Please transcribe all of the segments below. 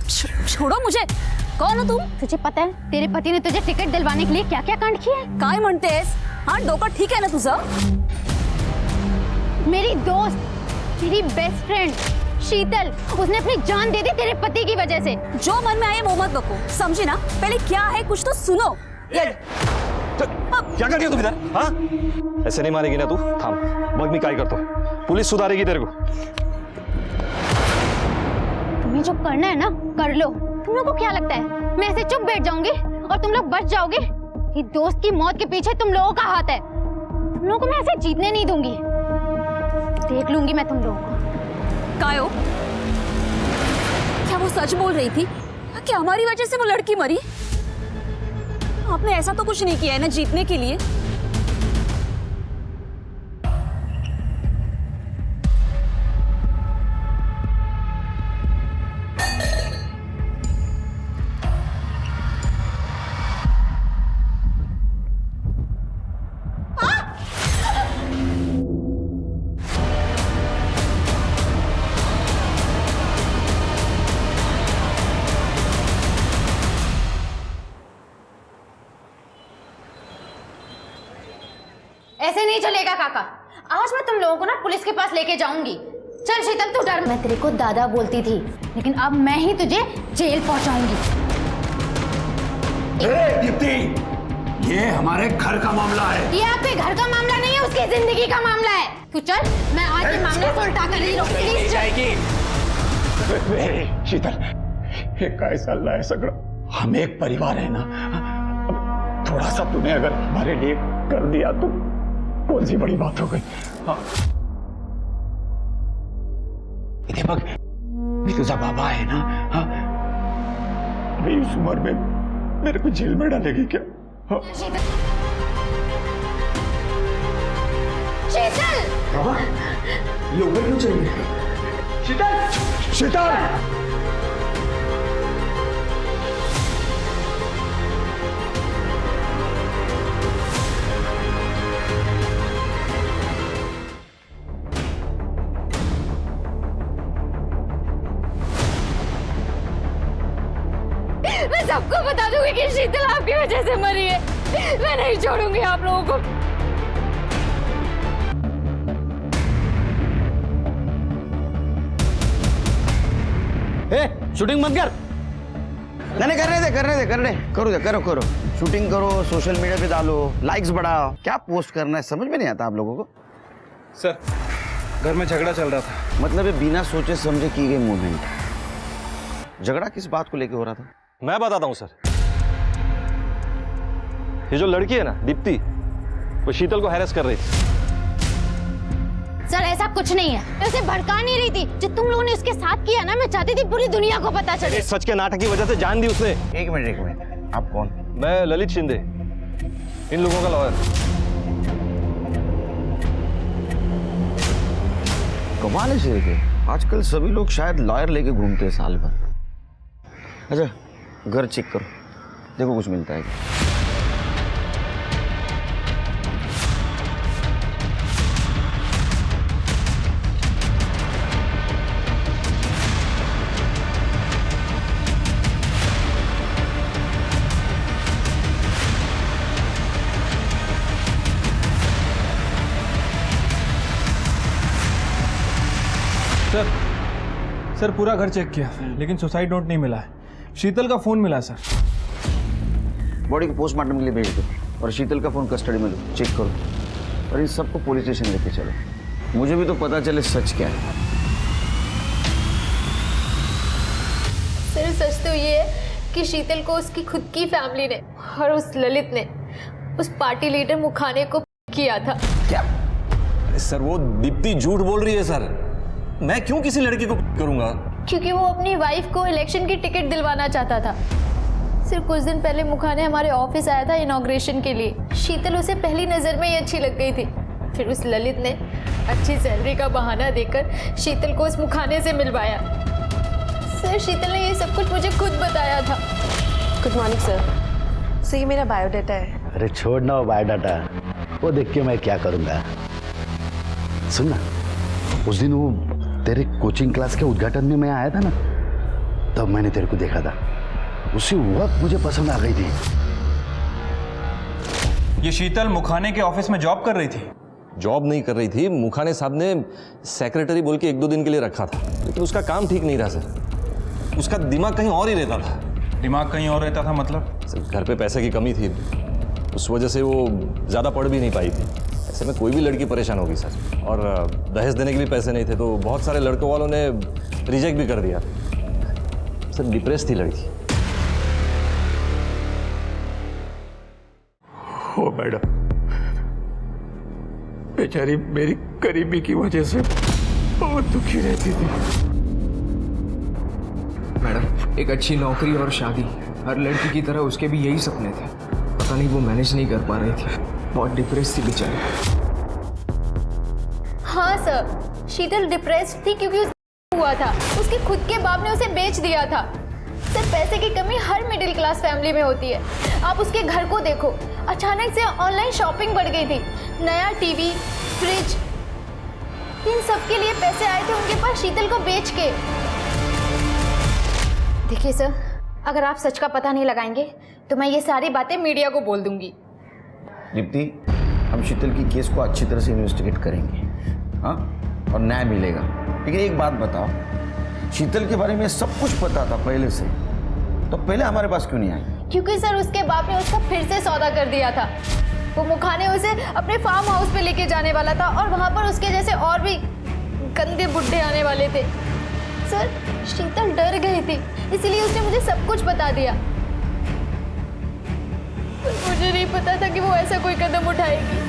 छोड़ो मुझे। कौन हो तुम? तुझे पता है तेरे पति ने तुझे टिकट दिलवाने के लिए क्या क्या कांड किया है? काय म्हणतेस? हाँ डोकं ठीक है ना तुझं? मेरी दोस्त, मेरी बेस्ट फ्रेंड शीतल, उसने अपनी जान दे दी तेरे पति की वजह से। जो मन में आए वो मत बको, समझी ना? पहले क्या है कुछ तो सुनो। क्या कर रही हो तुम इधर? हाँ ऐसे नहीं मारेगी ना तू? थाम, बघ मी काय करतो, पुलिस सुधारेगी तेरे को। तुम्हें जो करना है ना कर लो। तुम लोगों को क्या लगता है मैं ऐसे चुप बैठ जाऊंगी और तुम लोग बच जाओगे? ये दोस्त की मौत के पीछे तुम लोगों का हाथ है। तुम लोगों को मैं ऐसे जीतने नहीं दूंगी। देख लूंगी मैं तुम लोगों को। कायो, क्या वो सच बोल रही थी कि हमारी वजह से वो लड़की मरी? आपने ऐसा तो कुछ नहीं किया है ना जीतने के लिए। ऐसे नहीं चलेगा काका। आज मैं तुम लोगों को ना पुलिस के पास लेके जाऊंगी। चल शीतल तू डर। मैं तेरे को दादा बोलती थी लेकिन अब मैं ही तुझे जेल पहुंचाऊंगी। दीप्ति, ये हमारे घर का मामला है। ये आपके घर का मामला नहीं है, उसकी जिंदगी का मामला है। तू चल, मैं आज ये मामले को उल्टा कर रही हूँ। प्लीज जाएगी। शीतल, ये काय चाललंय सगळं? हम एक परिवार है ना। थोड़ा सा तूने अगर हमारे लिए कर दिया तो कौन सी बड़ी बात हो गई। हाँ। इधर बघ, मी तुझा बाबा है ना। हाँ, अभी इस उम्र में मेरे को जेल में डालेगी क्या? हाँ। शीतल! बाबा, ये ऊपर क्यों चली गई? शीतल! शीतल! मैं सबको बता दूंगी कि शीतल आपकी वजह से मरी है। मैं नहीं छोड़ूंगी आप लोगों को। शूटिंग मत कर। नहीं करने दे करो शूटिंग करो, सोशल मीडिया पे डालो, लाइक्स बढ़ाओ। क्या पोस्ट करना है समझ में नहीं आता आप लोगों को। सर घर में झगड़ा चल रहा था। मतलब ये बिना सोचे समझे की गई मूवमेंट। झगड़ा किस बात को लेके हो रहा था? मैं बताता हूँ सर। ये जो लड़की है ना दीप्ति, वो शीतल को हैरेस कर रही थी। सर ऐसा कुछ नहीं है, मैं उसे भड़का नहीं रही थी। जो तुम लोगों ने उसके साथ किया ना, मैं चाहती थी पूरी दुनिया को पता चले। सच के नाटक की वजह से जान दी उसने। एक मिनट, आप कौन? मैं ललित शिंदे, इन लोगों का लॉयर। कमाल है शेर के, आजकल सभी लोग शायद लॉयर लेके घूमते हैं साल भर। अच्छा घर चेक करो, देखो कुछ मिलता है क्या। सर पूरा घर चेक किया लेकिन सुसाइड नोट नहीं मिला है। शीतल का फोन मिला सर। बॉडी को पोस्टमार्टम के लिए भेज दो और शीतल का फोन कस्टडी में लो, चेक करो और इन सबको पुलिस स्टेशन लेके चलो। मुझे भी तो पता चले सच क्या है। सर सच तो ये है कि शीतल को उसकी खुद की फैमिली ने और उस ललित ने उस पार्टी लीडर मुखाने को किया था। क्या? अरे सर वो दीप्ति झूठ बोल रही है सर। मैं क्यों किसी लड़की को करूंगा? क्योंकि वो अपनी वाइफ को इलेक्शन की टिकट दिलवाना चाहता था। सिर्फ कुछ दिन पहले मुखाने हमारे ऑफिस आया था इनॉग्रेशन के लिए। शीतल उसे पहली नजर में ही अच्छी लग गई थी। फिर उस ललित ने अच्छी सैलरी का बहाना देकर शीतल को उस मुखाने से मिलवाया। सर शीतल ने ये सब कुछ मुझे खुद बताया था। Good morning sir. सो ये मेरा बायोडाटा है। अरे छोड़ना वो बायोडाटा, वो देख के मैं क्या करूँगा। सुन ना, उस दिन वो तेरे कोचिंग क्लास के उद्घाटन में मैं आया था ना, तब मैंने तेरे को देखा था, उसी वक्त मुझे पसंद आ गई थी। ये शीतल मुखाने के ऑफिस में जॉब कर रही थी? जॉब नहीं कर रही थी, मुखाने साहब ने सेक्रेटरी बोल के 1-2 दिन के लिए रखा था, लेकिन उसका काम ठीक नहीं रहा सर। उसका दिमाग कहीं और ही रहता था। दिमाग कहीं और रहता था मतलब? सर, घर पे पैसे की कमी थी, उस वजह से वो ज़्यादा पढ़ भी नहीं पाई थी। ऐसे में कोई भी लड़की परेशान होगी सर। और दहेज देने के भी पैसे नहीं थे, तो बहुत सारे लड़कों वालों ने रिजेक्ट भी कर दिया। सर, डिप्रेस थी लड़की। ओ मैडम, बेचारी मेरी गरीबी की वजह से बहुत दुखी रहती थी। मैडम, एक अच्छी नौकरी और शादी, हर लड़की की तरह उसके भी यही सपने थे। पता नहीं वो मैनेज नहीं कर पा रही थी, बहुत डिप्रेस थी बेचारी। हाँ सर, शीतल डिप्रेस्ड थी क्योंकि उसका हुआ था, उसके खुद के बाप ने उसे बेच दिया था। सर, पैसे की कमी हर मिडिल क्लास फैमिली में होती है। आप उसके घर को देखो, अचानक से ऑनलाइन शॉपिंग बढ़ गई थी, नया टीवी, फ्रिज, इन सब के लिए पैसे आए थे उनके पास शीतल को बेच के। देखिए सर, अगर आप सच का पता नहीं लगाएंगे तो मैं ये सारी बातें मीडिया को बोल दूंगी। दीप्ति, हम शीतल की केस को अच्छी तरह से इन्वेस्टिगेट करेंगे, हाँ, और न्याय मिलेगा। लेकिन एक बात बताओ, शीतल के बारे में सब कुछ पता था पहले से, तो पहले हमारे पास क्यों नहीं आई? क्योंकि सर उसके बाप ने उसका फिर से सौदा कर दिया था। वो मुखाने उसे अपने फार्म हाउस पे लेके जाने वाला था और वहां पर उसके जैसे और भी गंदे बुड्ढे आने वाले थे। सर, शीतल डर गई थी, इसीलिए उसने मुझे सब कुछ बता दिया। मुझे नहीं पता था कि वो ऐसा कोई कदम उठाएगी।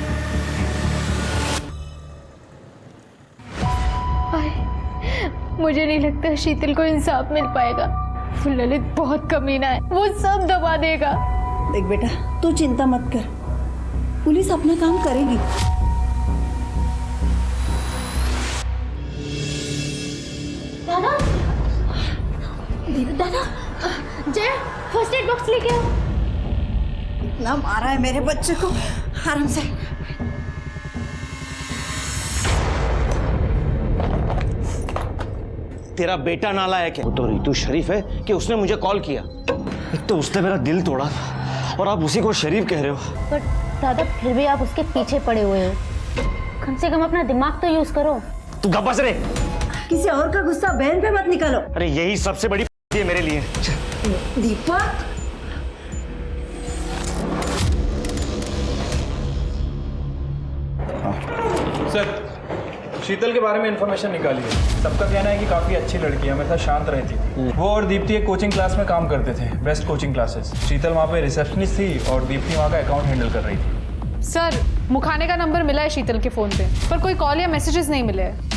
मुझे नहीं लगता शीतल को इंसाफ मिल पाएगा। ललित बहुत कमीना है, वो सब दबा देगा। देख बेटा, तू चिंता मत कर, पुलिस अपना काम करेगी। दादा, दादा, जय, फर्स्ट एड बॉक्स लेके आओ। इतना मारा है मेरे बच्चे को, आराम से। तेरा बेटा नालायक है। तो रितु शरीफ है कि उसने मुझे कॉल किया। एक तो उसने मेरा दिल तोड़ा और आप उसी को शरीफ कह रहे हो। पर दादा, फिर भी आप उसके पीछे पड़े हुए हो, कम से कम अपना दिमाग तो यूज करो। तू गप बस रे। किसी और का गुस्सा बहन पे मत निकालो। अरे यही सबसे बड़ी है मेरे लिए। दीपक, सर, शीतल के बारे में इंफॉर्मेशन निकाली है। सबका कहना है कि काफ़ी अच्छी लड़की है, हमेशा शांत रहती थी। वो और दीप्ति एक कोचिंग क्लास में काम करते थे, बेस्ट कोचिंग क्लासेस। शीतल वहाँ पे रिसेप्शनिस्ट थी और दीप्ति वहाँ का अकाउंट हैंडल कर रही थी। सर, मुखाने का नंबर मिला है शीतल के फ़ोन पे, पर कोई कॉल या मैसेजेस नहीं मिले हैं।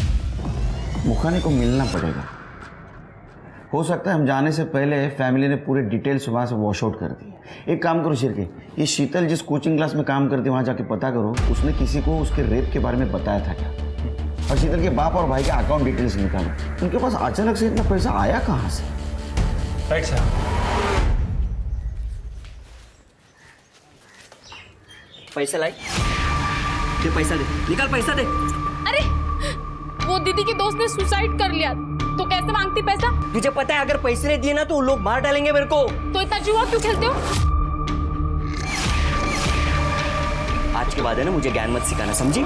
मुखाने को मिलना पड़ेगा। हो सकता है हम जाने से पहले फैमिली ने पूरे डिटेल्स वहाँ से वॉश आउट कर दी। एक काम करो शिरके, ये शीतल जिस कोचिंग क्लास में काम करती है वहाँ जाके पता करो उसने किसी को उसके रेप के बारे में बताया था क्या, और शीतल के बाप और भाई के अकाउंट डिटेल्स निकालो। उनके पास अचानक से इतना पैसा आया कहाँ से? Right sir. पैसा लाई, ये पैसा दे, निकाल पैसा दे। अरे, वो दीदी के दोस्त ने सुसाइड कर लिया, तो कैसे मांगती पैसा? तुझे पता है अगर पैसे नहीं दिए ना तो वो लोग मार डालेंगे मेरे को। तो इतना जुआ क्यों खेलते हो? आज के बाद है ना मुझे ज्ञान मत सिखाना, समझी?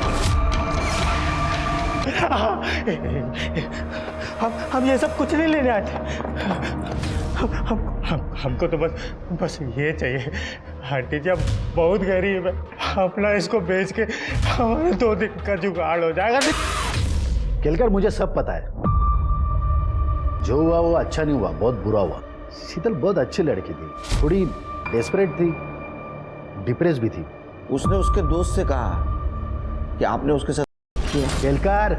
हम ये सब कुछ नहीं लेने आए थे। हमको तो बस ये चाहिए। आंटी जी, अब बहुत गरीब है, अपना इसको बेच के हमारे 2 दिन का जुगाड़ हो जाएगा। केलकर, मुझे सब पता है, जो हुआ वो अच्छा नहीं हुआ, बहुत बुरा हुआ। शीतल बहुत अच्छी लड़की थी, थोड़ी डेस्परेट थी, डिप्रेस भी थी। उसने उसके दोस्त से कहा कि आपने उसके साथ किया। केलकर,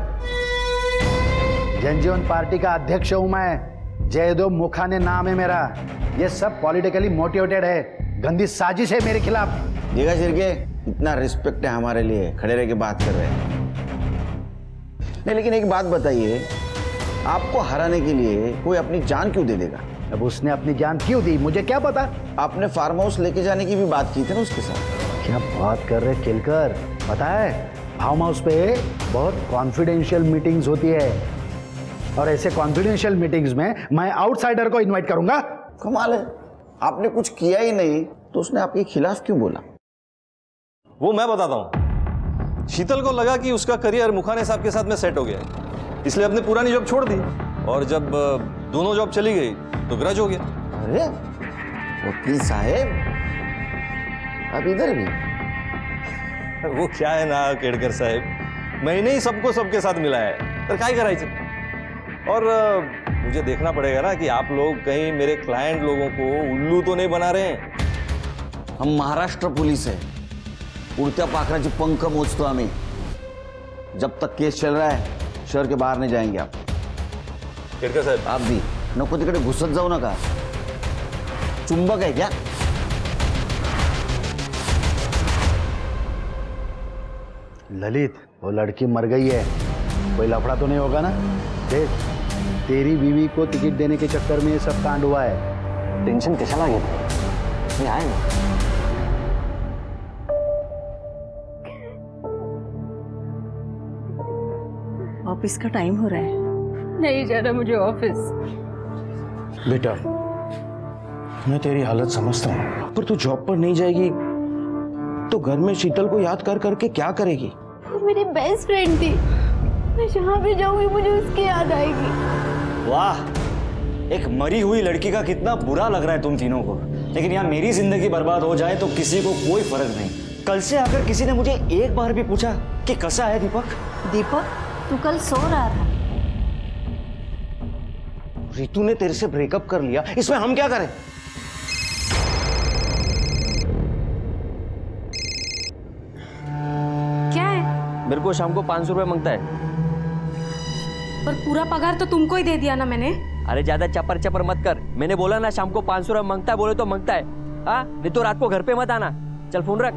जनजीवन पार्टी का अध्यक्ष हूं मैं, जयदेव मुखाने नाम है मेरा। ये सब पॉलिटिकली मोटिवेटेड है, गंदी साजिश है मेरे खिलाफ। देखा शिरके, इतना रिस्पेक्ट है हमारे लिए, खड़े रह के बात कर रहे हैं। नहीं, लेकिन एक बात बताइए, आपको हराने के लिए कोई अपनी जान क्यों दे देगा? अब उसने अपनी जान क्यों दी, मुझे क्या पता। आपने फार्म हाउस लेके जाने की भी बात की थी ना उसके साथ। क्या बात कर रहे केलकर, पता है फार्म हाउस पे बहुत कॉन्फिडेंशियल मीटिंग्स होती है, और ऐसे कॉन्फिडेंशियल मीटिंग्स में मैं आउटसाइडर को इनवाइट करूंगा? कमाल है, आपने कुछ किया ही नहीं तो उसने आपके खिलाफ क्यों बोला? वो मैं बताता हूँ। शीतल को लगा कि उसका करियर मुखाने साहब के साथ में सेट हो गया है, इसलिए अपनी पुरानी जॉब छोड़ दी और जब दोनों जॉब चली गई तो ग्रज हो गया। अरे वकील साहब, अब इधर भी? वो क्या है ना केड़कर साहब, मैंने ही सबको सबके साथ मिलाया है, तो काय करायचं? और मुझे देखना पड़ेगा ना कि आप लोग कहीं मेरे क्लाइंट लोगों को उल्लू तो नहीं बना रहे हैं। हम महाराष्ट्र पुलिस है, उड़त्या पाखराची पंख मोजतो आम्ही। जब तक केस चल रहा है शहर के बाहर नहीं जाएंगे आप। केड़कर साहब, आप भी नको तिकडे घुसत जाऊ नका। चुंबक है क्या? ललित, वो लड़की मर गई है, कोई लफड़ा तो नहीं होगा ना? देख, तेरी बीवी को टिकट देने के चक्कर में ये सब कांड हुआ है। टेंशन कशाला घेत? मी आहे ना। ऑफिस का टाइम हो रहा है। नहीं जाना मुझे ऑफिस। बेटा, मैं तेरी हालत समझता हूँ, पर तू जॉब पर नहीं जाएगी तो घर में शीतल को याद कर करके क्या करेगी? वो मेरी बेस्ट फ्रेंड थी, मैं जहाँ भी जाऊंगी मुझे उसकी याद आएगी। वाह, एक मरी हुई लड़की का कितना बुरा लग रहा है तुम तीनों को, लेकिन यहाँ मेरी जिंदगी बर्बाद हो जाए तो किसी को कोई फर्क नहीं। कल से अगर किसी ने मुझे एक बार भी पूछा कि कैसा है दीपक? दीपक, तू कल सो रहा था। रितु ने तेरे से ब्रेकअप कर लिया, इसमें हम क्या करें? क्या है? मेरे को शाम को 500 रुपए मांगता है। पर पूरा पगार तो तुमको ही दे दिया ना मैंने। अरे ज्यादा चपर चपर मत कर, मैंने बोला ना शाम को 500 रुपए मांगता है, बोले तो मांगता है। हाँ, नहीं तो रात को घर पे मत आना। चल फोन रख।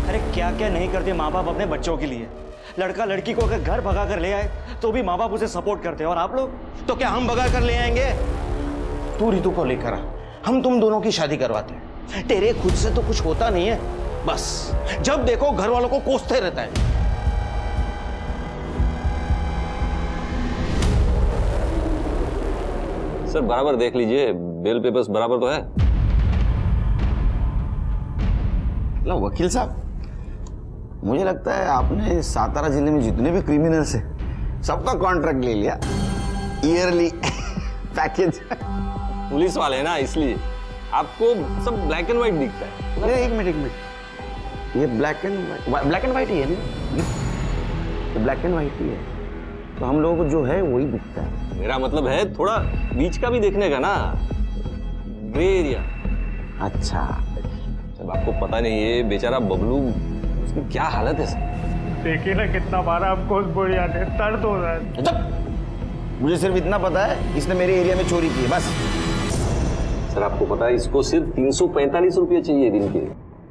अरे क्या क्या नहीं करते माँ बाप अपने बच्चों के लिए। लड़का लड़की को अगर घर भगा कर ले आए तो भी माँ बाप उसे सपोर्ट करते हैं, और आप लोग तो क्या हम भगा कर ले आएंगे? तू रितु को लेकर आ, हम तुम दोनों की शादी करवाते हैं। तेरे खुद से तो कुछ होता नहीं है, बस जब देखो घर वालों को कोसते रहता है। सर बराबर देख लीजिए, बेल पेपर्स बराबर तो है। लो वकील साहब, मुझे लगता है आपने सातारा जिले में जितने भी क्रिमिनल्स हैं सबका कॉन्ट्रैक्ट ले लिया, ईयरली पैकेज। पुलिस वाले हैं ना, इसलिए आपको सब ब्लैक एंड व्हाइट दिखता है। एक मिनट, ये ब्लैक एंड व्हाइट ही है ना? ये ब्लैक एंड व्हाइट ही है, तो हम लोगों को जो है वही दिखता है। मेरा मतलब है थोड़ा बीच का भी देखने का ना, ग्रे एरिया। अच्छा, जब आपको पता नहीं है बेचारा बबलू, उसकी क्या हालत है सर। देखिए ना कितना मारा हमको उस बुढ़िया ने, दर्द हो रहा है। मुझे सिर्फ इतना पता है, इसने मेरे एरिया में चोरी की है, बस। सर आपको पता है इसको सिर्फ 345 रुपये चाहिए दिन के।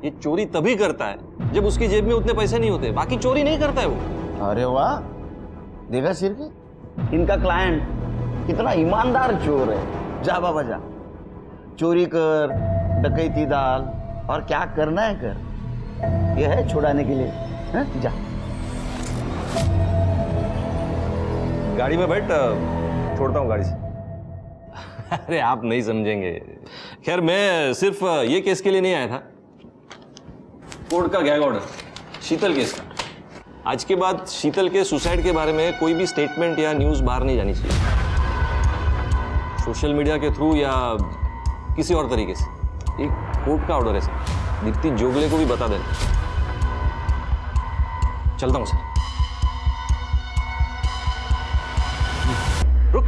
ये चोरी तभी करता है जब उसकी जेब में उतने पैसे नहीं होते, बाकी चोरी नहीं करता है वो। अरे वाह, देखा सिर के, इनका क्लाइंट कितना ईमानदार चोर है। जा बाबा जा, चोरी कर, डकैती डाल, और क्या करना है कर। यह है छुड़ाने के लिए, है? जा गाड़ी में बैठ, छोड़ता हूँ गाड़ी से। अरे आप नहीं समझेंगे। खैर मैं सिर्फ ये केस के लिए नहीं आया था, कोर्ट का गैग ऑर्डर शीतल केस का। आज के बाद शीतल के सुसाइड के बारे में कोई भी स्टेटमेंट या न्यूज़ बाहर नहीं जानी चाहिए, सोशल मीडिया के थ्रू या किसी और तरीके से। एक कोर्ट का ऑर्डर है सर, दीप्ति जोगले को भी बता देना। चलता हूँ सर। रुक,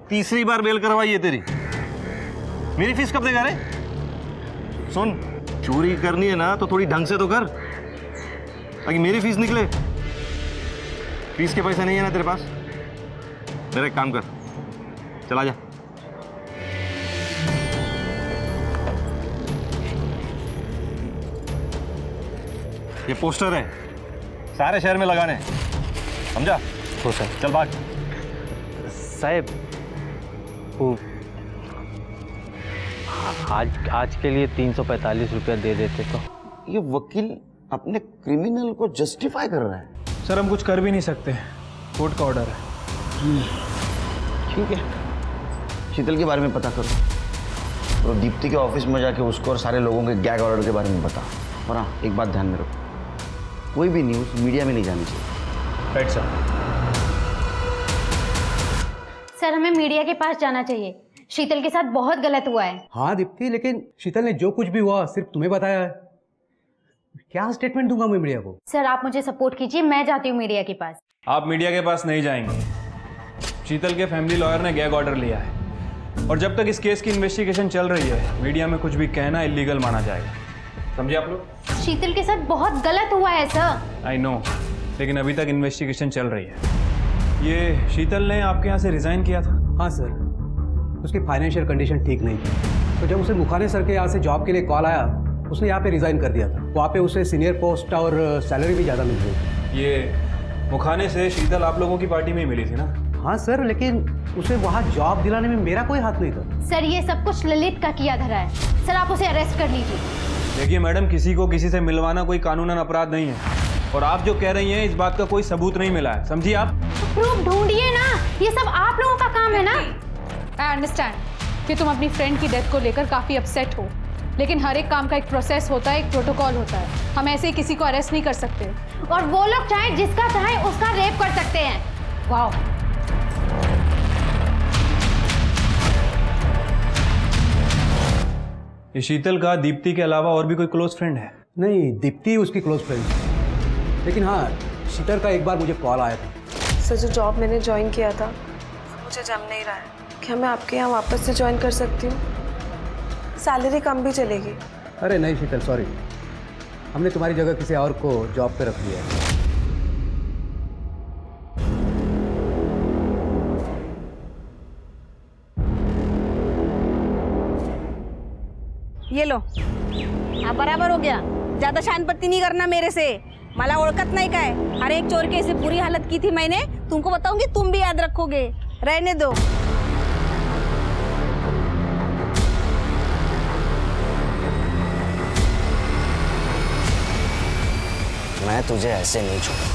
तीसरी बार बेल करवाई है तेरी। मेरी फीस कब देगा रे? सुन, चोरी करनी है ना तो थोड़ी ढंग से तो कर, ताकि मेरी फीस निकले। फीस के पैसे नहीं है ना तेरे पास? मेरा एक काम कर, चला जा। ये पोस्टर है, सारे शहर में लगाने, समझा? हो सर। चल भाग। साहेब, पप्पू, आज के लिए 345 रुपया दे देते तो। ये वकील अपने क्रिमिनल को जस्टिफाई कर रहा है। सर हम कुछ कर भी नहीं सकते, कोर्ट का ऑर्डर है। ठीक है, शीतल के बारे में पता करो और दीप्ति के ऑफिस में जाके उसको और सारे लोगों के गैग ऑर्डर के बारे में बताओ। और हाँ, एक बात ध्यान में रखो, कोई भी न्यूज़ मीडिया में नहीं जानी चाहिए। Right sir. सर हमें मीडिया के पास जाना चाहिए, शीतल के साथ बहुत गलत हुआ है। हाँ दीप्ति, लेकिन शीतल ने जो कुछ भी हुआ सिर्फ तुम्हें बताया है। क्या स्टेटमेंट दूंगा मैं मीडिया को? सर आप मुझे सपोर्ट कीजिए, मैं जाती हूँ मीडिया के पास। आप मीडिया के पास नहीं जाएंगे। शीतल के फैमिली लॉयर ने गैग ऑर्डर लिया है और जब तक इस केस की इन्वेस्टिगेशन चल रही है मीडिया में कुछ भी कहना इलीगल माना जाएगा। समझे आप लोग? शीतल के साथ बहुत गलत हुआ है सर। आई नो, लेकिन अभी तक इन्वेस्टिगेशन चल रही है। ये शीतल ने आपके यहाँ से रिजाइन किया था? हाँ सर, उसकी फाइनेंशियल कंडीशन ठीक नहीं थी, तो जब उसे मुखाने सर के यहाँ से जॉब के लिए कॉल आया उसने यहाँ पे रिजाइन कर दिया था। वहाँ पे उसे सीनियर पोस्ट और सैलरी भी ज़्यादा मिल रही थी। ये मुखाने से शीतल आप लोगों की पार्टी में ही मिली थी ना? हाँ सर, लेकिन उसे वहाँ जॉब दिलाने में मेरा कोई हाथ नहीं था। सर ये सब कुछ ललित का किया धरा है, सर आप उसे अरेस्ट कर लीजिए। देखिए मैडम, किसी को किसी से मिलवाना कोई कानूनन अपराध नहीं है और आप जो कह रही हैं इस बात का कोई सबूत नहीं मिला है, समझिए आप? प्रूफ ढूंढिए ना, ये सब आप लोगों का काम है ना। आई अंडरस्टैंड कि तुम अपनी फ्रेंड की डेथ को लेकर काफ़ी अपसेट हो, लेकिन हर एक काम का एक प्रोसेस होता है, एक प्रोटोकॉल होता है। हम ऐसे ही किसी को अरेस्ट नहीं कर सकते। और वो लोग चाहे जिसका चाहे उसका रेप कर सकते हैं। वाह, ये शीतल का दीप्ति के अलावा और भी कोई क्लोज फ्रेंड है? नहीं, दीप्ति उसकी क्लोज फ्रेंड है, लेकिन हाँ शीतल का एक बार मुझे कॉल आया था। सर जो जॉब मैंने ज्वाइन किया था मुझे जम नहीं रहा है, क्या मैं आपके यहाँ वापस से ज्वाइन कर सकती हूँ? सैलरी कम भी चलेगी। अरे नहीं शीतल, सॉरी, हमने तुम्हारी जगह किसी और को जॉब पे रख दिया है। ये लो, हाँ बराबर हो गया। ज्यादा शानपत्ती नहीं करना मेरे से, मला ओळखत नहीं का है। हर एक चोर की ऐसी बुरी हालत की थी मैंने, तुमको बताऊंगी, तुम भी याद रखोगे। रहने दो। मैं तुझे ऐसे नहीं छोड़ूंगा।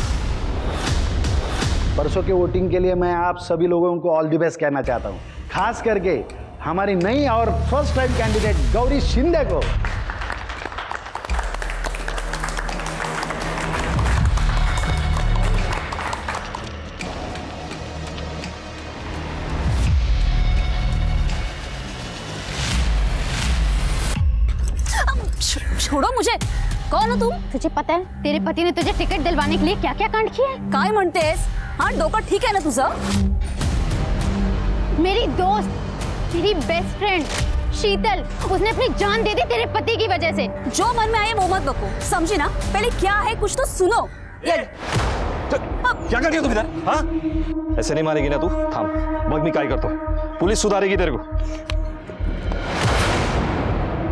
परसों के वोटिंग के लिए मैं आप सभी लोगों को ऑल द बेस्ट कहना चाहता हूँ, खास करके हमारी नई और first time candidate Gauri Shinde को। छोड़ो मुझे, कौन हो तुम? तुझे पता है तेरे पति ने तुझे टिकट दिलवाने के लिए क्या क्या कांड किए? काय म्हणतेस? हाँ डोकं ठीक है ना तुझं? मेरी दोस्त, तेरी बेस्ट फ्रेंड शीतल, उसने अपनी जान दे दी तेरे पति की वजह से। जो मन में आए वो मत बको, समझी ना? पहले क्या है कुछ तो सुनो। क्या कर रही हो तुम इधर? हाँ, ऐसे नहीं मारेगी ना तू? थाम, बग मी काय करतो, पुलिस सुधारेगी तेरे को।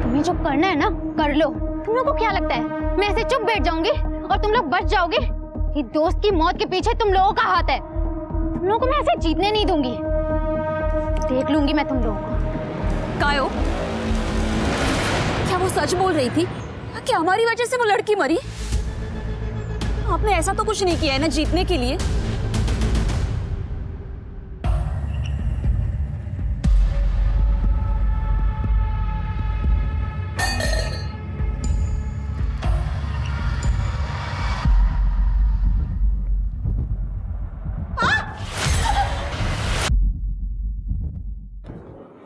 तुम्हें जो करना है ना कर लो। तुम लोगों को क्या लगता है मैं ऐसे चुप बैठ जाऊंगी और तुम लोग बच जाओगे? ये दोस्त की मौत के पीछे तुम लोगों का हाथ है। तुम लोगों को मैं ऐसे जीतने नहीं दूंगी, देख लूंगी मैं तुम लोगों को। कायो, क्या वो सच बोल रही थी? क्या हमारी वजह से वो लड़की मरी? आपने ऐसा तो कुछ नहीं किया है ना जीतने के लिए?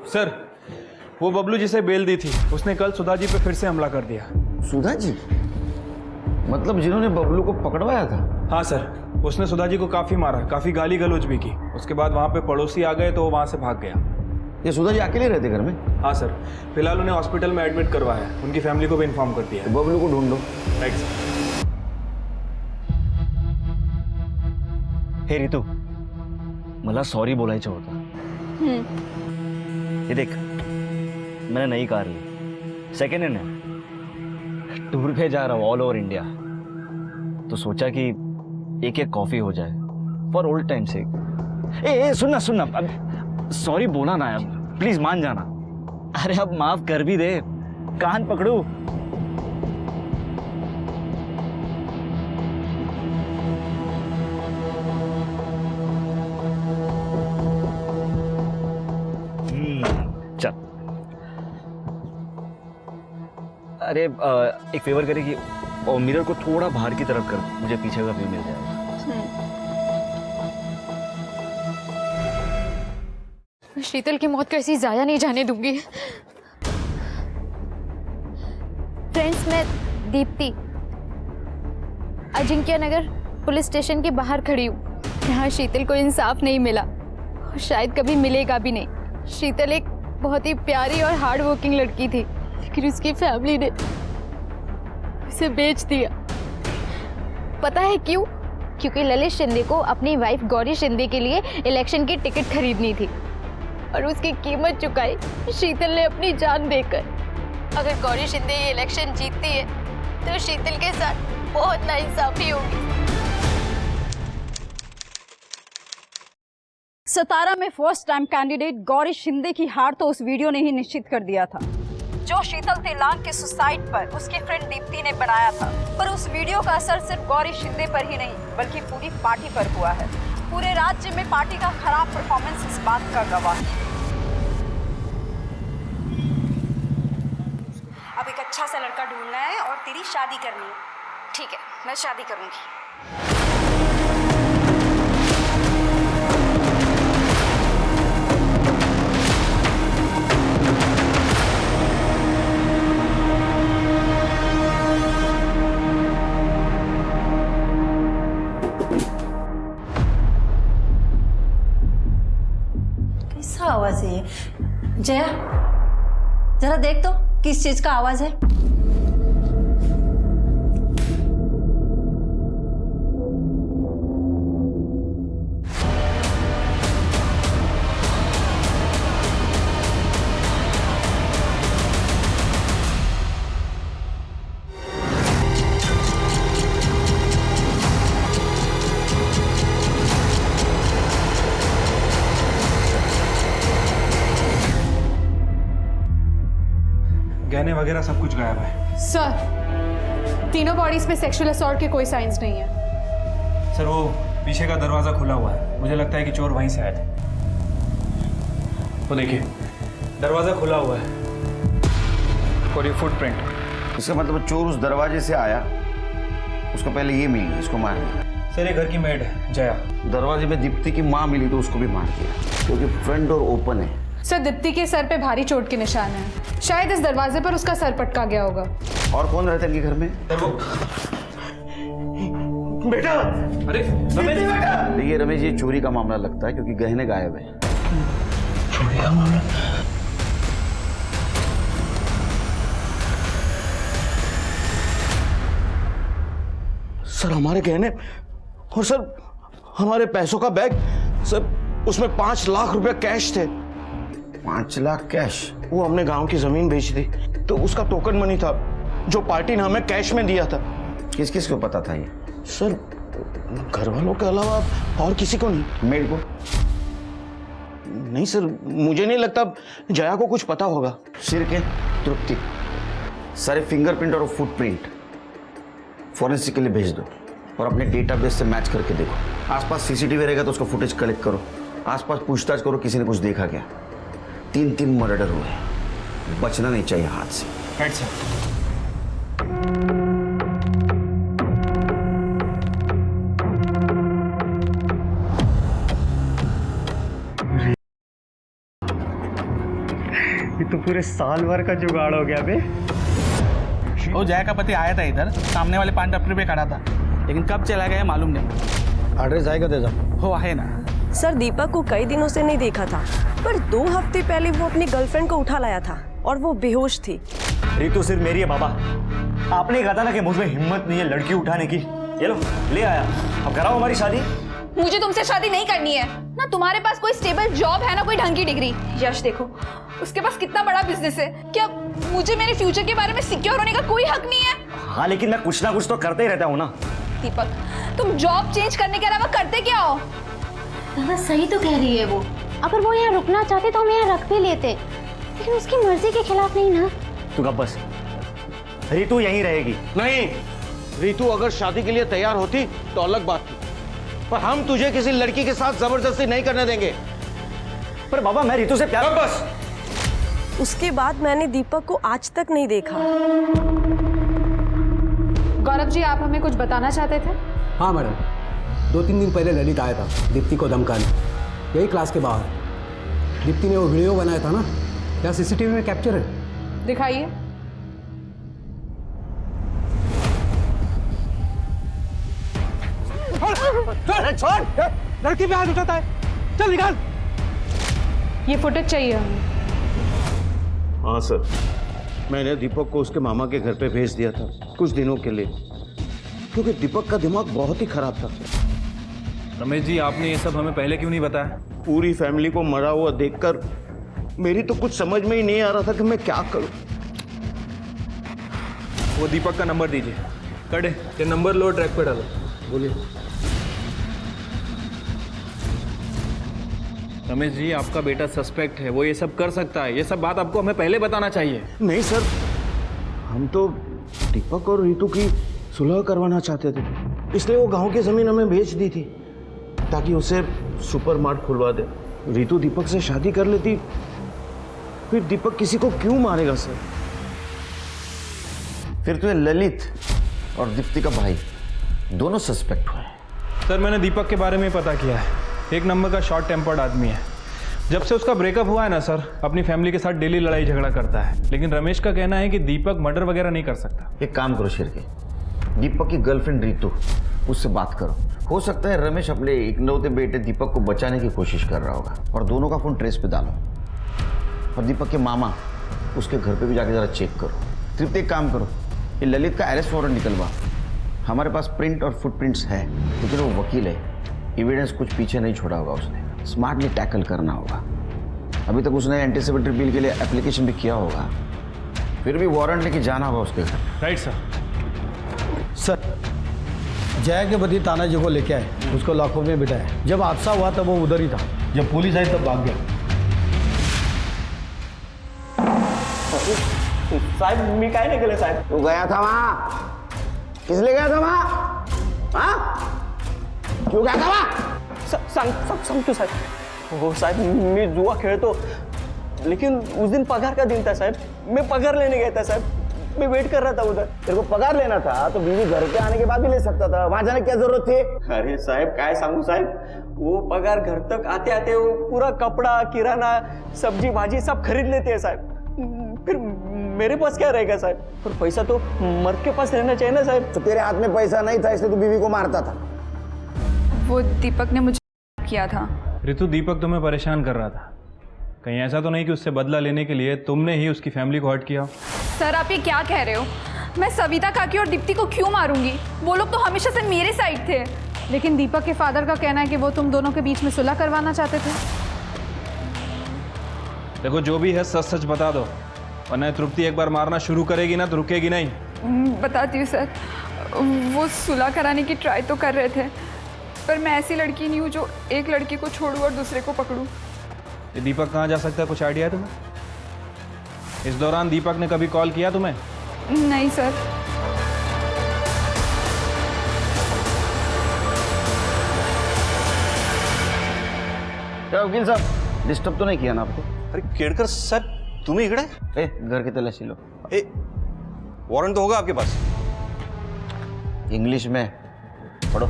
सर, वो बबलू जिसे बेल दी थी उसने कल सुधा जी पे फिर से हमला कर दिया। सुधा जी? मतलब जिन्होंने बबलू को पकड़वाया था? हाँ सर, उसने सुधा जी को काफी मारा, काफी गाली गलौज भी की। उसके बाद वहाँ पे पड़ोसी आ गए तो वो वहाँ से भाग गया। ये सुधा जी अकेले रहते घर में? हाँ सर, फिलहाल उन्हें हॉस्पिटल में एडमिट करवाया है, उनकी फैमिली को भी इन्फॉर्म कर दिया है। बबलू को ढूंढो। Right sir. हे रितू, मला सॉरी बोलायचं होतं। ये देख, मैंने नई कार ली, सेकेंड हैंड है, टूर पे जा रहा हूँ ऑल ओवर इंडिया, तो सोचा कि एक एक कॉफी हो जाए फॉर ओल्ड टाइम से। ए सुनना सुनना, अब सॉरी बोला ना यार। प्लीज मान जाना। अरे अब माफ कर भी दे, कान पकड़ू। चल। अरे एक फेवर करेगी और मिरर को थोड़ा बाहर की तरफ कर, मुझे पीछे का व्यू मिल जाएगा। शीतल की मौत कैसी जाया नहीं जाने दूंगी। फ्रेंड्स, मैं दीप्ति अजिंक्य नगर पुलिस स्टेशन के बाहर खड़ी हूँ। यहाँ शीतल को इंसाफ नहीं मिला और शायद कभी मिलेगा भी नहीं। शीतल एक बहुत ही प्यारी और हार्ड वर्किंग लड़की थी, लेकिन उसकी फैमिली ने उसे बेच दिया। पता है क्यों? क्योंकि ललित शिंदे को अपनी वाइफ गौरी शिंदे के लिए इलेक्शन की टिकट खरीदनी थी और उसकी कीमत चुकाई शीतल ने अपनी जान देकर। अगर गौरी शिंदे ये इलेक्शन जीतती है तो शीतल के साथ बहुत नाइंसाफी होगी। सतारा में first time candidate Gauri Shinde की हार तो उस वीडियो ने ही निश्चित कर दिया था, जो शीतल तेलांग के सुसाइड पर उसकी फ्रेंड दीप्ति ने बनाया था। पर उस वीडियो का असर सिर्फ गौरी शिंदे पर ही नहीं बल्कि पूरी पार्टी पर हुआ है। पूरे राज्य में पार्टी का खराब परफॉर्मेंस इस बात का गवाह है। अब एक अच्छा सा लड़का ढूंढना है और तेरी शादी करनी है। ठीक है, मैं शादी करूंगी। कैसा आवाज है ये? जया, जरा देख तो किस चीज का आवाज है। गहने वगैरह सब कुछ गायब है। सर, तीनों बॉडीज पे सेक्सुअल असॉल्ट के कोई साइंस नहीं है। सर, वो पीछे का दरवाजा खुला हुआ है, मुझे लगता है कि चोर वहीं से आए थे। तो देखिए, दरवाजा खुला हुआ है और ये फुटप्रिंट। इसका मतलब चोर उस दरवाजे से आया, उसको पहले ये मिली, इसको मार दिया। सर, ये घर की मेड है जया। दरवाजे में दीप्ति की माँ मिली तो उसको भी मार दिया, क्योंकि फ्रंट डोर ओपन है। सर, दीप्ति के सर पे भारी चोट के निशान हैं। शायद इस दरवाजे पर उसका सर पटका गया होगा। और कौन रहता है इनके घर में? बेटा, अरे रमेश बेटा। देखिए रमेश, ये चोरी का मामला लगता है क्योंकि गहने गायब है। चोरी का मामला? सर, हमारे गहने और सर हमारे पैसों का बैग, सर उसमें 5 लाख रुपए कैश थे। 5 लाख कैश? वो हमने गांव की जमीन बेची थी तो उसका टोकन मनी था जो पार्टी ने हमें कैश में दिया था। किस किस को पता था ये? सर, घर वालों के अलावा और किसी को नहीं। मेड को? नहीं सर, मुझे नहीं लगता जया को कुछ पता होगा। सिर के तृप्ति सारे फिंगरप्रिंट और फुटप्रिंट फॉरेंसिक के लिए भेज दो और अपने डेटाबेस से मैच करके देखो। आसपास सीसीटीवी रहेगा तो उसका फुटेज कलेक्ट करो। आसपास पूछताछ करो, किसी ने कुछ देखा क्या। 3 मर्डर हुए, बचना नहीं चाहिए हाथ से। Right sir. ये तो पूरे साल भर का जुगाड़ हो गया बे। वो जया का पति आया था इधर, सामने वाले 5 डॉक्टर पे खड़ा था, लेकिन कब चला गया मालूम नहीं। एड्रेस आएगा दे दो। वो है ना। सर, दीपक को कई दिनों से नहीं देखा था, पर 2 हफ्ते पहले वो अपनी गर्लफ्रेंड को उठा लाया था और वो बेहोश थी। रितु सिर्फ मेरी है बाबा। आपने कहा था ना कि मुझ में हिम्मत नहीं है लड़की उठाने की। ये लो, ले आया। अब कराओ हमारी शादी। मुझे तुमसे शादी नहीं करनी है। ना तुम्हारे पास कोई स्टेबल जॉब है, ना कोई ढंग की डिग्री। यश देखो, उसके पास कितना बड़ा बिजनेस है। क्या मुझे मेरे फ्यूचर के बारे में सिक्योर होने का कोई हक नहीं है? हाँ, लेकिन मैं कुछ ना कुछ तो करते ही रहता हूँ ना। दीपक, तुम जॉब चेंज करने के अलावा करते क्या हो? दादा, सही तो कह रही है वो। अगर वो यहाँ रुकना चाहते तो हम यहाँ रख भी लेते, लेकिन उसकी मर्जी के खिलाफ नहीं ना। तू कब बस, रितु यहीं रहेगी। नहीं, रितु अगर शादी के लिए तैयार होती तो अलग बात थी, पर हम तुझे किसी लड़की के साथ जबरदस्ती नहीं करने देंगे। पर बाबा मैं रितु से प्यार। बस उसके बाद मैंने दीपक को आज तक नहीं देखा। गौरव जी, आप हमें कुछ बताना चाहते थे? हाँ मैडम, 2-3 दिन पहले ललित आया था दीप्ति को धमकाने, यही क्लास के बाहर। दीप्ति ने वो वीडियो बनाया था ना, क्या सीसीटीवी में कैप्चर है? दिखाइए। छोड़, लड़की पे हाथ उठाता है, चल निकाल। ये फुटेज चाहिए हमें। हाँ सर, मैंने दीपक को उसके मामा के घर पे भेज दिया था कुछ दिनों के लिए, क्योंकि दीपक का दिमाग बहुत ही खराब था। रमेश जी, आपने ये सब हमें पहले क्यों नहीं बताया? पूरी फैमिली को मरा हुआ देखकर मेरी तो कुछ समझ में ही नहीं आ रहा था कि मैं क्या करूं। वो दीपक का नंबर दीजिए। कड़े, ये नंबर लो, ट्रैक पे डालो। बोलिए। रमेश जी, आपका बेटा सस्पेक्ट है, वो ये सब कर सकता है। ये सब बात आपको हमें पहले बताना चाहिए। नहीं सर, हम तो दीपक और रितु की सुलह करवाना चाहते थे, इसलिए वो गांव की जमीन हमें बेच दी थी ताकि उसे सुपर मार्ट खुलवा दे। रितु दीपक से शादी कर लेती, फिर दीपक किसी को क्यों मारेगा सर? फिर तो ये ललित और दीप्ति का भाई दोनों सस्पेक्ट हुए। सर, मैंने दीपक के बारे में पता किया है। एक नंबर का शॉर्ट टेम्पर्ड आदमी है। जब से उसका ब्रेकअप हुआ है ना सर, अपनी फैमिली के साथ डेली लड़ाई झगड़ा करता है। लेकिन रमेश का कहना है कि दीपक मर्डर वगैरह नहीं कर सकता। एक काम करो शेर के, दीपक की गर्लफ्रेंड रितु, उससे बात करो। हो सकता है रमेश अपने इकलौते बेटे दीपक को बचाने की कोशिश कर रहा होगा, और दोनों का फोन ट्रेस पे डालो। और दीपक के मामा, उसके घर पे भी जाके जरा चेक करो। तृप्ति, एक काम करो, ये ललित का अरेस्ट वारंट निकलवा। हमारे पास प्रिंट और फुटप्रिंट्स है, लेकिन वो वकील है, एविडेंस कुछ पीछे नहीं छोड़ा होगा उसने। स्मार्टली टैकल करना होगा। अभी तक उसने एंटीसिपेटरी बिल के लिए एप्लीकेशन भी किया होगा, फिर भी वारंट लेके जाना होगा उसके घर। Right sir. सर, जया के पति ताना जी को लेके आए, उसको लाखों में बिठाया। जब हादसा हुआ तब वो उधर ही था, जब पुलिस आई तब भाग गया। साहब, मैं काय नहीं गया साहब। तू गया था वहाँ? किस लिए गया था वहाँ? हाँ? क्यों गया था वहाँ? सांग क्यों साहब? वो साहब, मैं जुआ खेलतो, लेकिन उस दिन पगार का दिन था साहब। मैं पगार लेने गया था साहब, मैं वेट कर रहा था उधर। तेरे को पगार लेना था तो बीवी घर पे आने के बाद भी ले सकता था, वहां जाने की क्या जरूरत थी? अरे साहब, काय सांगू साहब, वो पगार घर तक आते आते वो पूरा कपड़ा, किराना, सब्जी भाजी सब खरीद लेते हैं साहब। फिर मेरे पास क्या रहेगा साहब? पर पैसा तो मर्द के पास रहना चाहिए ना साहब। तो तेरे हाथ में पैसा नहीं था, इसलिए तू बीवी को मारता था। वो दीपक ने मुझे किया था। रितु, दीपक तुम्हें परेशान कर रहा था। कहीं ऐसा तो नहीं कि उससे बदला लेने के लिए तुमने ही उसकी फैमिली को हर्ट किया? सर, आप ये क्या कह रहे हो? मैं सविता काकी और दीप्ति को क्यों मारूंगी? वो लोग तो हमेशा से मेरे साइड थे। लेकिन दीपक के फादर का कहना है कि वो तुम दोनों के बीच में सुलह करवाना चाहते थे। देखो, जो भी है सच सच बता दो, वरना तृप्ति एक बार मारना शुरू करेगी ना तो रुकेगी नहीं। बताती हूँ सर, वो सुलह कराने की ट्राई तो कर रहे थे, पर मैं ऐसी लड़की नहीं हूँ जो एक लड़की को छोड़ूं और दूसरे को पकड़ूं। ये दीपक कहाँ जा सकता है, कुछ आइडिया है तुम्हें? इस दौरान दीपक ने कभी कॉल किया तुम्हें? नहीं सर। क्या वकील साहब, डिस्टर्ब तो नहीं किया ना आपको? अरे केड़कर सर, तुम्ही इकडे? घर की तलाशी लो। वारंट तो होगा आपके पास? इंग्लिश में पढ़ो।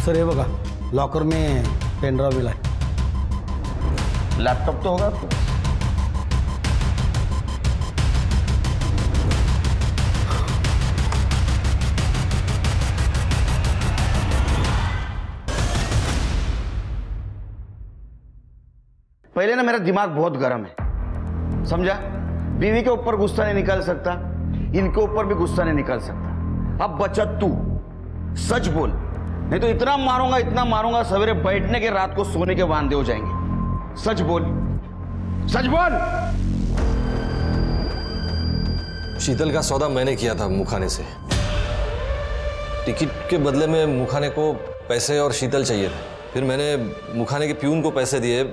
सर, हे बघा, लॉकर में पेनड्राइव मिला है। लैपटॉप तो होगा आपको? पहले ना मेरा दिमाग बहुत गर्म है, समझा? बीवी के ऊपर गुस्सा नहीं निकाल सकता, इनके ऊपर भी गुस्सा नहीं निकाल सकता। अब बचा तू, सच बोल, नहीं तो इतना मारूंगा सवेरे बैठने के रात को सोने के वांदे हो जाएंगे। सच बोल, सच बोल। शीतल का सौदा मैंने किया था मुखाने से। टिकट के बदले में मुखाने को पैसे और शीतल चाहिए था। फिर मैंने मुखाने के प्यून को पैसे दिए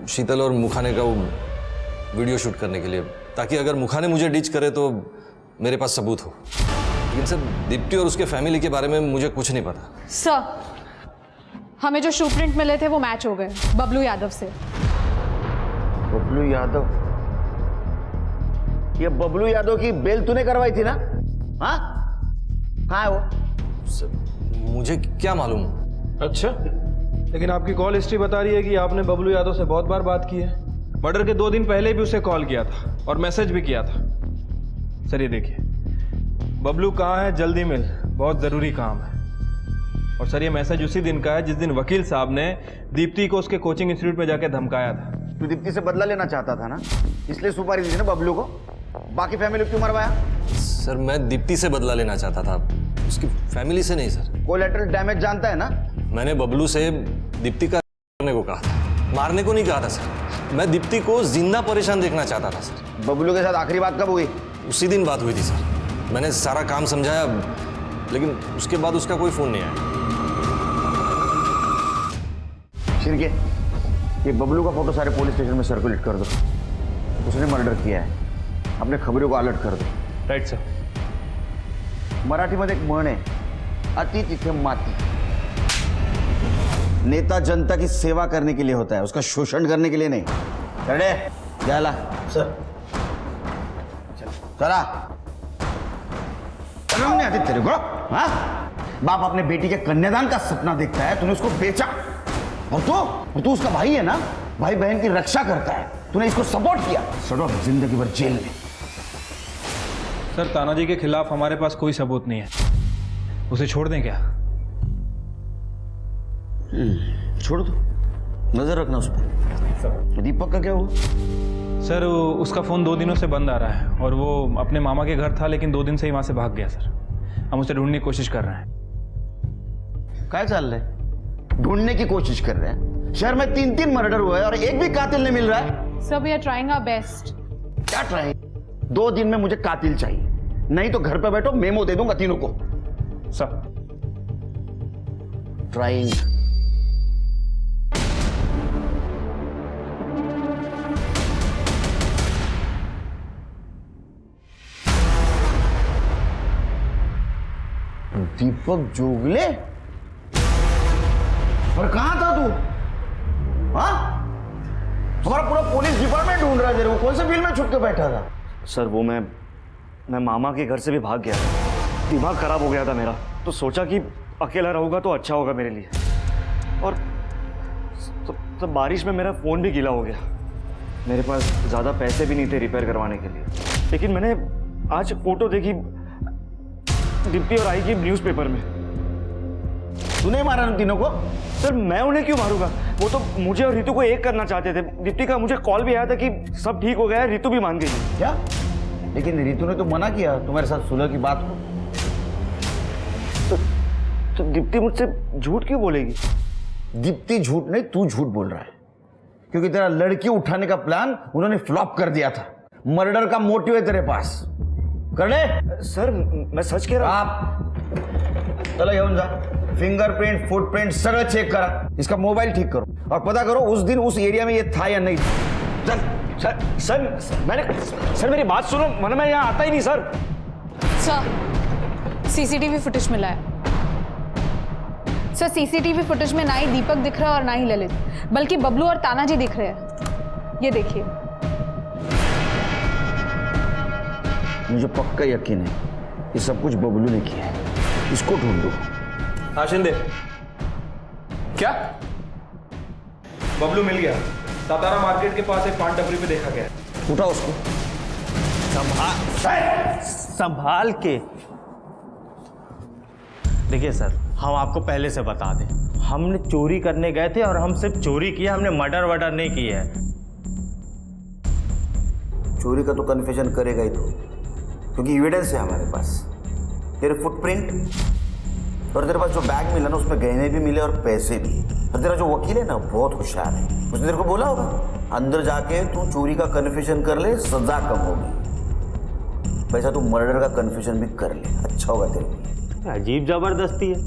शीतल और मुखाने का वो वीडियो शूट करने के लिए, ताकि अगर मुखाने मुझे डिच करे तो मेरे पास सबूत हो। लेकिन सर, दीप्ति और उसके फैमिली के बारे में मुझे कुछ नहीं पता। सर, हमें जो शू प्रिंट मिले थे वो मैच हो गए बबलू यादव से। बबलू यादव? ये बबलू यादव की बेल तूने करवाई थी ना? हाँ, कहाँ है वो? सर, मुझे क्या मालूम। अच्छा, लेकिन आपकी कॉल हिस्ट्री बता रही है कि आपने बबलू यादव से बहुत बार बात की है। मर्डर के 2 दिन पहले भी उसे कॉल किया था और मैसेज भी किया था। सर ये देखिए, बबलू कहाँ है, जल्दी मिल, बहुत ज़रूरी काम है। और सर ये मैसेज उसी दिन का है जिस दिन वकील साहब ने दीप्ति को उसके कोचिंग इंस्टीट्यूट में जाके धमकाया था। तू दीप्ति से बदला लेना चाहता था ना, इसलिए सुपारी दी थी ना बबलू को। बाकी फैमिली को क्यों मरवाया? सर, मैं दीप्ति से बदला लेना चाहता था, उसकी फैमिली से नहीं सर। कोलैटरल डैमेज जानता है ना? मैंने बबलू से दीप्ति का करने को कहा था, मारने को नहीं कहा था सर। मैं दीप्ति को जिंदा परेशान देखना चाहता था सर। बबलू के साथ आखिरी बात कब हुई? उसी दिन बात हुई थी सर। मैंने सारा काम समझाया, लेकिन उसके बाद उसका कोई फोन नहीं आया। शिरके, ये बबलू का फोटो सारे पुलिस स्टेशन में सर्कुलेट कर दो। उसने मर्डर किया है, अपने खबरों को अलर्ट कर दो। Right sir. मराठीमध्ये एक म्हण आहे, अति तिथे माती। नेता जनता की सेवा करने के लिए होता है, उसका शोषण करने के लिए नहीं। चले जाला सर, चला। शर्म नहीं आती तेरे को? हाँ, बाप अपने बेटी के कन्यादान का सपना देखता है, तूने उसको बेचा। और तू उसका भाई है ना, भाई बहन की रक्षा करता है, तूने इसको सपोर्ट किया। सड़ो जिंदगी भर जेल में। सर, तानाजी के खिलाफ हमारे पास कोई सबूत नहीं है, उसे छोड़ दें क्या? छोड़ दो, नजर रखना उस पर। दीपक का क्या हुआ? सर, उसका फ़ोन 2 दिनों से बंद आ रहा है और वो अपने मामा के घर था, लेकिन 2 दिन से ही वहाँ से भाग गया सर। हम उसे ढूंढने की कोशिश कर रहे हैं। क्या चल रहा है? ढूंढने की कोशिश कर रहे हैं? शहर में 3 मर्डर हुए और एक भी कातिल नहीं मिल रहा है। Sir, we are trying our best. क्या ट्राइंग? 2 दिन में मुझे कातिल चाहिए, नहीं तो घर पे बैठो, मेमो दे दूंगा तीनों को। Sir, trying. दीपक जोगले? और कहां था तू? हाँ, हमारा पूरा पुलिस डिपार्टमेंट ढूंढ रहा है तेरे को। कौन से बिल में छुप के बैठा था? सर, वो मैं मामा के घर से भी भाग गया था। दिमाग खराब हो गया था मेरा, तो सोचा कि अकेला रहूंगा तो अच्छा होगा मेरे लिए। और तो बारिश में मेरा फ़ोन भी गीला हो गया। मेरे पास ज़्यादा पैसे भी नहीं थे रिपेयर करवाने के लिए, लेकिन मैंने आज फोटो देखी दीप्ति और आई की न्यूज़पेपर में। तूने मारा उन तीनों को? सर, मैं उन्हें क्यों मारूंगा? वो तो मुझे और रितु को एक करना चाहते थे। दीप्ति का मुझे कॉल भी आया था कि सब ठीक हो गया है, रितु भी मान गई। क्या? लेकिन रितु ने तो मना किया तुम्हारे साथ सुलह की बात को। तो दीप्ति मुझसे झूठ क्यों बोलेगी? दीप्ति झूठ नहीं, तू झूठ बोल रहा है, क्योंकि तेरा लड़की उठाने का प्लान उन्होंने फ्लॉप कर दिया था। मर्डर का मोटिव है तेरे पास, कर ले। सर, मैं सच कह रहा हूं। आप चलो येऊन जा, फिंगरप्रिंट, फुटप्रिंट सगळं चेक करा, इसका मोबाइल ठीक करो और पता करो उस दिन उस एरिया में ये था या नहीं। चल। सर मेरी बात सुनो, वरना मैं यहाँ आता ही नहीं सर। सर, सीसीटीवी फुटेज मिला है। सर, सीसीटीवी फुटेज में ना ही दीपक दिख रहा है और ना ही ललित, बल्कि बबलू और तानाजी दिख रहे हैं। ये देखिए। मुझे पक्का यकीन है ये सब कुछ बबलू ने किया है, इसको ढूंढो। हाँ शिंदे, क्या? बबलू मिल गया, सातारा मार्केट के पास एक पान टपरी पे देखा गया। उठा उसको। संभाल के। देखिए सर, हम आपको पहले से बता दें, हमने चोरी करने गए थे और हम सिर्फ चोरी किया, हमने मर्डर वर्डर नहीं किया है। चोरी का तो कन्फेशन करेगा ही तो, क्योंकि एविडेंस है हमारे पास, तेरे फुटप्रिंट और तेरे पास जो बैग मिला ना उसमें गहने भी मिले और पैसे भी। और तेरा जो वकील है ना बहुत होशियार है, उसने तेरे को बोला होगा अंदर जाके तू चोरी का कन्फेशन कर ले, सजा कम होगी। वैसा तू मर्डर का कन्फ्यूजन भी कर ले, अच्छा होगा तेरे लिए। अजीब जबरदस्ती है,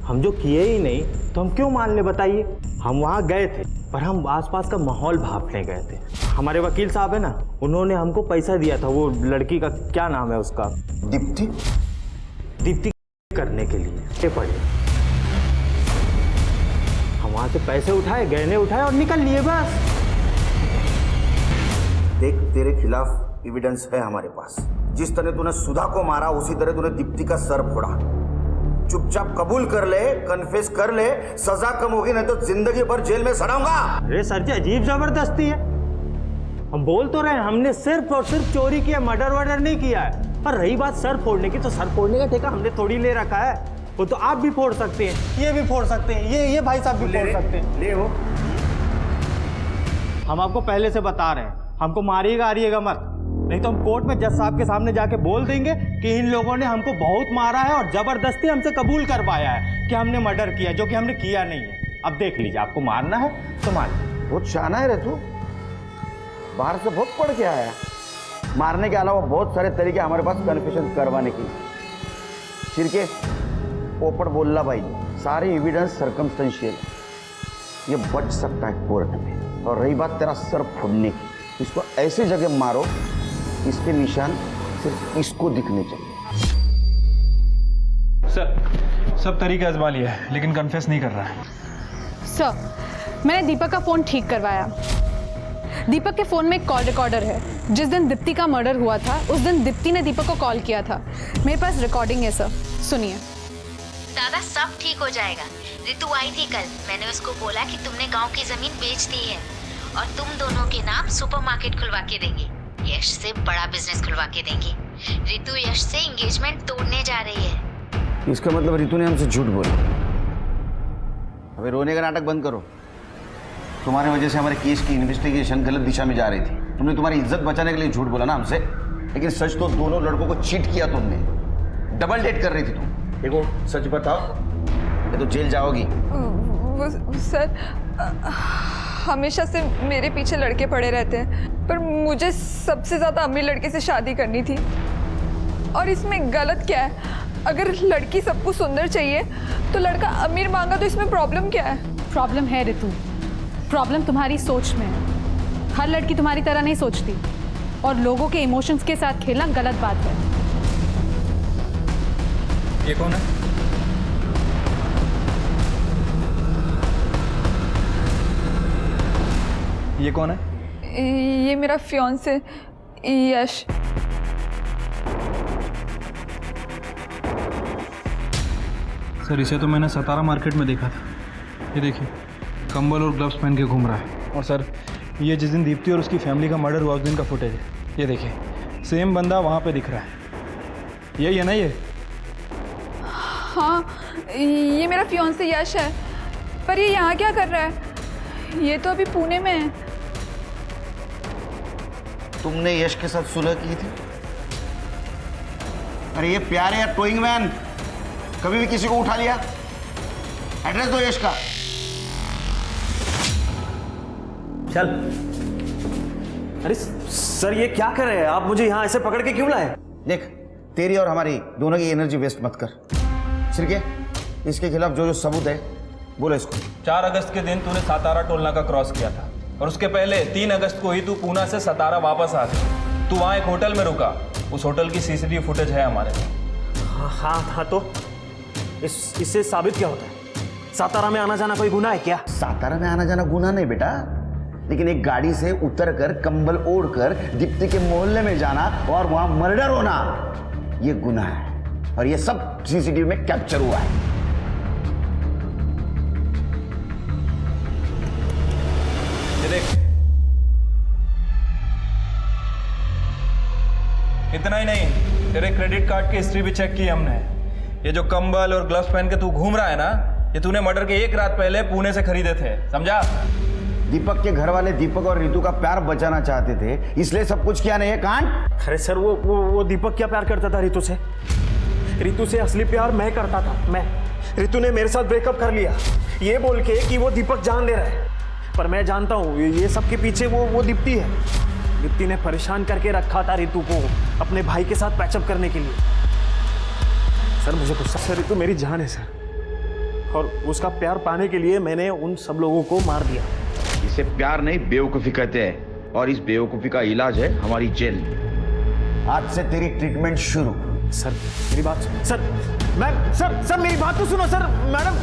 हम जो किए ही नहीं तो हम क्यों मान ले बताइए। हम वहाँ गए थे पर हम आसपास का माहौल भांपने गए थे। हमारे वकील साहब है ना, उन्होंने हमको पैसा दिया था, वो लड़की का क्या नाम है उसका, दीप्ति, दीप्ति करने के लिए पड़े। हम वहाँ से पैसे उठाए, गहने उठाए और निकल लिए बस। देख तेरे खिलाफ एविडेंस है हमारे पास। जिस तरह तूने सुधा को मारा उसी तरह तूने दीप्ति का सर फोड़ा। चुपचाप कबूल कर ले, कन्फेस कर ले, सजा कम होगी नहीं तो जिंदगी भर जेल में सड़ाऊंगा। अरे सर जी अजीब जबरदस्ती है, हम बोल तो रहे हैं हमने सिर्फ और सिर्फ चोरी किया, मर्डर वर्डर नहीं किया है। और रही बात सर फोड़ने की, तो सर फोड़ने का ठेका हमने थोड़ी ले रखा है, वो तो आप भी फोड़ सकते हैं, ये भी फोड़ सकते हैं, ये भाई साहब भी फोड़ सकते हैं। ले हो, हम आपको पहले से बता रहे हैं, हमको मारिएगा आरिएगा मत, नहीं तो हम कोर्ट में जज साहब के सामने जाके बोल देंगे कि इन लोगों ने हमको बहुत मारा है और जबरदस्ती हमसे कबूल करवाया है कि हमने मर्डर किया, जो कि हमने किया नहीं है। अब देख लीजिए, आपको मारना है तो मार। बहुत शाना है रे तू, बाहर से बहुत पढ़ के आया। मारने के अलावा बहुत सारे तरीके हमारे पास कन्फेशन करवाने की। सिरके पोपट बोलला भाई, सारे एविडेंस सर्कमस्टेंशियल, ये बच सकता है कोर्ट में। और रही बात तेरा सर फोड़ने की, इसको ऐसी जगह मारो इसके निशान सिर्फ इसको दिखने चाहिए। सर सब तरीके आजमा लिया है लेकिन कन्फेस नहीं कर रहा है। सर मैंने दीपक का फ़ोन ठीक करवाया। दीपक के फ़ोन में एक कॉल रिकॉर्डर है। जिस दिन दीप्ति का मर्डर हुआ था उस दिन दीप्ति ने दीपक को कॉल किया था। मेरे पास रिकॉर्डिंग है सर, सुनिए। दादा सब ठीक हो जाएगा। रितु आई थी कल, मैंने उसको बोला कि तुमने गांव की जमीन बेच दी है और तुम दोनों के नाम सुपरमार्केट खुलवा के देंगे। यश से बड़ा बिजनेस खुलवा के देंगे। रितु यश से एंगेजमेंट तोड़ने जा रही है। इसका मतलब रितु ने हमसे झूठ बोला। अबे रोने का नाटक बंद करो। तुम्हारी वजह से हमारे केस की इन्वेस्टिगेशन गलत दिशा में जा रही थी। तुमने तुम्हारी इज्जत बचाने के लिए झूठ बोला ना हमसे, लेकिन सच तो दोनों लड़कों को चीट किया तुमने। डबल डेट कर रही थी तुम। देखो सच बताओ, ये तो जेल जाओगी। सर हमेशा से मेरे पीछे लड़के पड़े रहते हैं, पर मुझे सबसे ज़्यादा अमीर लड़के से शादी करनी थी। और इसमें गलत क्या है? अगर लड़की सबको सुंदर चाहिए तो लड़का अमीर मांगा, तो इसमें प्रॉब्लम क्या है? प्रॉब्लम है रितु, प्रॉब्लम तुम्हारी सोच में है। हर लड़की तुम्हारी तरह नहीं सोचती और लोगों के इमोशंस के साथ खेलना गलत बात है। ये कौन है? ये कौन है? ये मेरा फियांसे यश। सर इसे तो मैंने सतारा मार्केट में देखा था। ये देखिए कंबल और ग्लव्स पहन के घूम रहा है। और सर ये जिस दिन दीप्ति और उसकी फैमिली का मर्डर हुआ उस दिन का फुटेज है। ये देखिए सेम बंदा वहाँ पे दिख रहा है। यही है ना ये? हाँ ये मेरा फियांसे यश है, पर ये यहाँ क्या कर रहा है? ये तो अभी पुणे में है। तुमने यश के साथ सुलह की थी? अरे ये प्यारे या टोइंग मैन कभी भी किसी को उठा लिया? एड्रेस दो यश का। चल। अरे सर ये क्या कर रहे हैं आप? मुझे यहाँ ऐसे पकड़ के क्यों लाए? देख तेरी और हमारी दोनों की एनर्जी वेस्ट मत कर। सिरके इसके खिलाफ जो जो सबूत है बोलो इसको। 4 अगस्त के दिन तूने सतारा टोल नाका क्रॉस किया था और उसके पहले 3 अगस्त को ही तू पूना से सतारा वापस आ गया। तू वहाँ एक होटल में रुका, उस होटल की सीसीटीवी फुटेज है हमारे पास। हाँ तो इससे साबित क्या होता है? सातारा में आना जाना कोई गुनाह है क्या? सातारा में आना जाना गुनाह नहीं बेटा, लेकिन एक गाड़ी से उतरकर कंबल ओढ़कर दीप्ति के मोहल्ले में जाना और वहां मर्डर होना ये गुनाह है। और ये सब सीसीटीवी में कैप्चर हुआ है। ये देख, इतना ही नहीं, तेरे क्रेडिट कार्ड की हिस्ट्री भी चेक की हमने। ये जो कंबल और ग्लव्स पहन के तू घूम रहा है ना, ये तूने मर्डर के 1 रात पहले पुणे से खरीदे थे, समझा? दीपक के घर वाले दीपक और रितु का प्यार बचाना चाहते थे, इसलिए सब कुछ किया नहीं है कांड। अरे सर वो दीपक क्या प्यार करता था रितु से? रितु से असली प्यार मैं करता था, मैं। रितु ने मेरे साथ ब्रेकअप कर लिया ये बोल के कि वो दीपक जान ले रहा है, पर मैं जानता हूँ ये सब के पीछे वो दीप्ति है। दीप्ति ने परेशान करके रखा था रितु को अपने भाई के साथ पैचअप करने के लिए। सर मुझे गुस्सा, सर रितु मेरी जान है सर, और उसका प्यार पाने के लिए मैंने उन सब लोगों को मार दिया। इसे प्यार नहीं बेवकूफ़ी कहते हैं, और इस बेवकूफ़ी का इलाज है हमारी जेल। आज से तेरी ट्रीटमेंट शुरू। सर मेरी बात, सर मैं, सर मेरी बात तो सुनो सर। मैडम